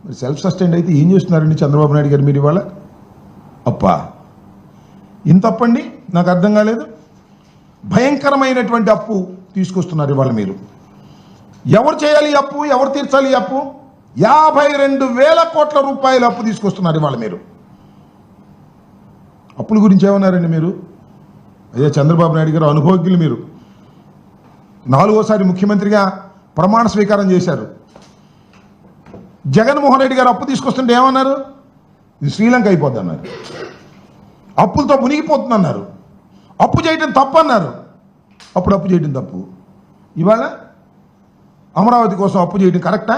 మరి self sustained అయితే ఏం చేస్తున్నారండి చంద్రబాబు నాయుడు గారు మీరు ఇవాళ? అప్పా ఇంత తప్పండి, నాకు అర్థం కాలేదు. భయంకరమైనటువంటి అప్పు తీసుకొస్తున్నారు ఇవాళ మీరు. ఎవరు చేయాలి ఈ అప్పు? ఎవరు తీర్చాలి ఈ అప్పు? 52,000 కోట్ల రూపాయల అప్పు తీసుకొస్తున్నారు ఇవాళ మీరు. అప్పుల గురించి ఏమన్నారండి మీరు? అదే చంద్రబాబు నాయుడు గారు అనుభవజ్ఞులు మీరు. 4వసారి ముఖ్యమంత్రిగా ప్రమాణ స్వీకారం చేశారు. జగన్మోహన్ రెడ్డి గారు అప్పు తీసుకొస్తుంటే ఏమన్నారు? ఇది శ్రీలంక అయిపోద్ది అన్నారు. అప్పులతో మునిగిపోతుందన్నారు. అప్పు చేయటం తప్పు అన్నారు. అప్పుడు అప్పు చేయటం తప్పు. ఇవాళ అమరావతి కోసం అప్పు చేయడం కరెక్టా?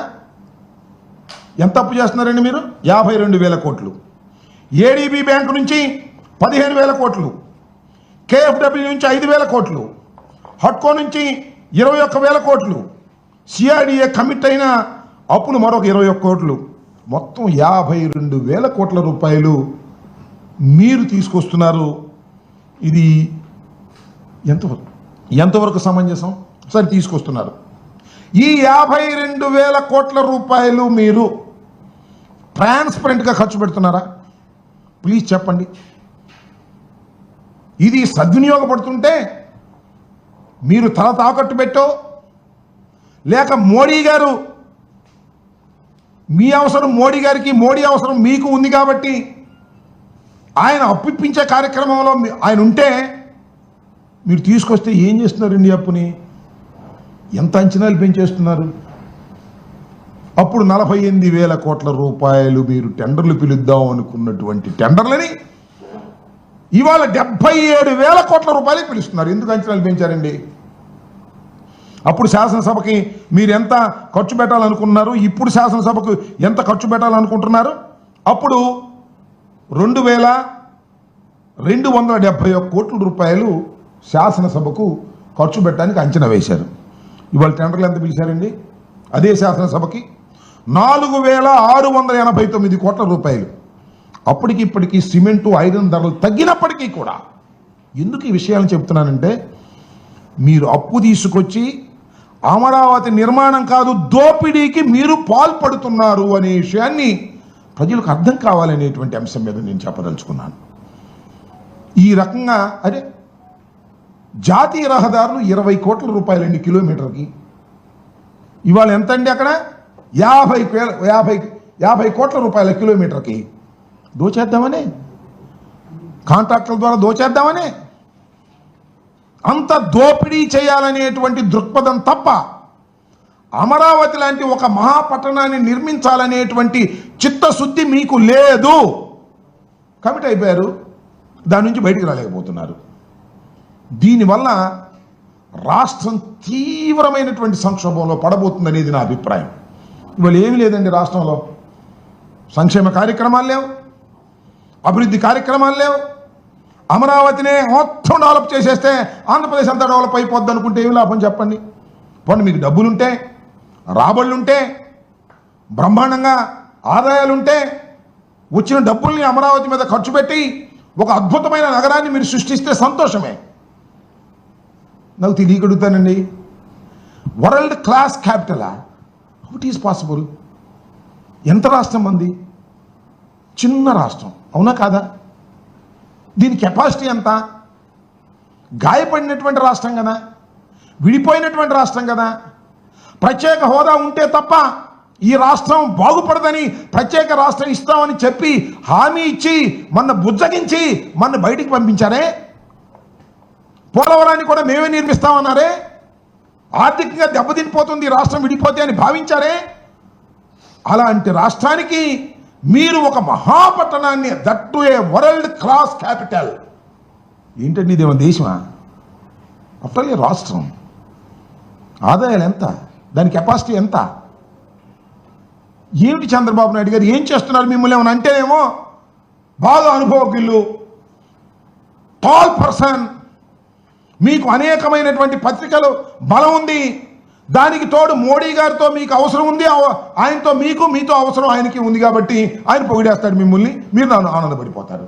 ఎంత అప్పు చేస్తున్నారండి మీరు? 52,000 కోట్లు. ఏడీబీ బ్యాంకు నుంచి 15,000 కోట్లు, కేఎఫ్డబ్ల్యూ నుంచి 5,000 కోట్లు, హట్కో నుంచి 21,000 కోట్లు, సిఆర్డీఏ కమిట్ అయిన అప్పులు మరొక 21 కోట్లు, మొత్తం 52,000 కోట్ల రూపాయలు మీరు తీసుకొస్తున్నారు. ఇది ఎంతవరకు సమంజసం? సరే తీసుకొస్తున్నారు. ఈ 52,000 కోట్ల రూపాయలు మీరు ట్రాన్స్పరెంట్గా ఖర్చు పెడుతున్నారా? ప్లీజ్ చెప్పండి. ఇది సద్వినియోగపడుతుంటే మీరు తల తాకట్టు పెట్టో, లేక మోడీ గారు మీ అవసరం మోడీ గారికి, మోడీ అవసరం మీకు ఉంది కాబట్టి ఆయన అప్పిప్పించే కార్యక్రమంలో ఆయన ఉంటే మీరు తీసుకొస్తే ఏం చేస్తున్నారండి అప్పుని? ఎంత అంచనాలు పెంచేస్తున్నారు? అప్పుడు 48,000 కోట్ల రూపాయలు మీరు టెండర్లు పిలుద్దాం అనుకున్నటువంటి టెండర్లని ఇవాళ 77,000 కోట్ల రూపాయలకి పిలుస్తున్నారు. ఎందుకు అంచనాలు పెంచారండి? అప్పుడు శాసనసభకి మీరు ఎంత ఖర్చు పెట్టాలనుకున్నారు, ఇప్పుడు శాసనసభకు ఎంత ఖర్చు పెట్టాలనుకుంటున్నారు? అప్పుడు 2,271 కోట్ల రూపాయలు శాసనసభకు ఖర్చు పెట్టడానికి అంచనా వేశారు. ఇవాళ టెండర్లు ఎంత పిలిచారండి? అదే శాసనసభకి 4,689 కోట్ల రూపాయలు. అప్పటికి ఇప్పటికీ సిమెంటు, ఐరన్ ధరలు తగ్గినప్పటికీ కూడా ఎందుకు ఈ విషయాలను చెప్తున్నానంటే, మీరు అప్పు తీసుకొచ్చి అమరావతి నిర్మాణం కాదు దోపిడీకి మీరు పాల్పడుతున్నారు అనే విషయాన్ని ప్రజలకు అర్థం కావాలనేటువంటి అంశం మీద నేను చెప్పదలుచుకున్నాను. ఈ రకంగా అరే జాతీయ రహదారులు 20 కోట్ల రూపాయలండి కిలోమీటర్కి. ఇవాళ ఎంత అండి? అక్కడ 50 కోట్ల రూపాయల కిలోమీటర్కి. దోచేద్దామనే, కాంట్రాక్టుల ద్వారా దోచేద్దామనే, అంత దోపిడీ చేయాలనేటువంటి దృక్పథం తప్ప అమరావతి లాంటి ఒక మహాపట్టణాన్ని నిర్మించాలనేటువంటి చిత్తశుద్ధి మీకు లేదు. కమిట్ అయిపోయారు, దాని నుంచి బయటికి రాలేకపోతున్నారు. దీనివల్ల రాష్ట్రం తీవ్రమైనటువంటి సంక్షోభంలో పడబోతుందనేది నా అభిప్రాయం. ఇవాళ ఏమీ లేదండి రాష్ట్రంలో. సంక్షేమ కార్యక్రమాలు లేవు, అభివృద్ధి కార్యక్రమాలు లేవు. అమరావతినే మొత్తం డెవలప్ చేసేస్తే ఆంధ్రప్రదేశ్ అంతా డెవలప్ అయిపోద్ది అనుకుంటే ఏమి లాభం చెప్పండి? పోనీ మీకు డబ్బులుంటే, రాబడులుంటే, బ్రహ్మాండంగా ఆదాయాలుంటే వచ్చిన డబ్బుల్ని అమరావతి మీద ఖర్చు పెట్టి ఒక అద్భుతమైన నగరాన్ని మీరు సృష్టిస్తే సంతోషమే. నాకు తెలియగలుగుతానండి, వరల్డ్ క్లాస్ క్యాపిటలా? How it is possible? ఎంత రాష్ట్రం మంది? చిన్న రాష్ట్రం, అవునా కాదా? దీని కెపాసిటీ ఎంత? గాయపడినటువంటి రాష్ట్రం కదా, విడిపోయినటువంటి రాష్ట్రం కదా. ప్రత్యేక హోదా ఉంటే తప్ప ఈ రాష్ట్రం బాగుపడదని ప్రత్యేక రాష్ట్రం ఇస్తామని చెప్పి హామీ ఇచ్చి మన బుజ్జగించి మన బయటికి పంపించారే. పోలవరాన్ని కూడా మేమే నిర్మిస్తామన్నారే. ఆర్థికంగా దెబ్బతినిపోతుంది రాష్ట్రం విడిపోతే అని భావించారే. అలాంటి రాష్ట్రానికి మీరు ఒక మహాపట్టణాన్ని, that a world class capital, ఏంటండి ఇదేమో దేశమా? అసలు రాష్ట్రం ఆదాయాలు ఎంత? దాని కెపాసిటీ ఎంత? ఏమిటి చంద్రబాబు నాయుడు గారు ఏం చేస్తున్నారు? మిమ్మల్ని ఏమైనా అంటేనేమో బాగా అనుభవజ్ఞులు, టాల్ పర్సన్, మీకు అనేకమైనటువంటి పత్రికలు బలం ఉంది, దానికి తోడు మోడీ గారితో మీకు అవసరం ఉంది, ఆయనతో మీతో అవసరం ఆయనకి ఉంది కాబట్టి ఆయన పొగిడేస్తాడు మిమ్మల్ని, మీరు ఆనందపడిపోతారు.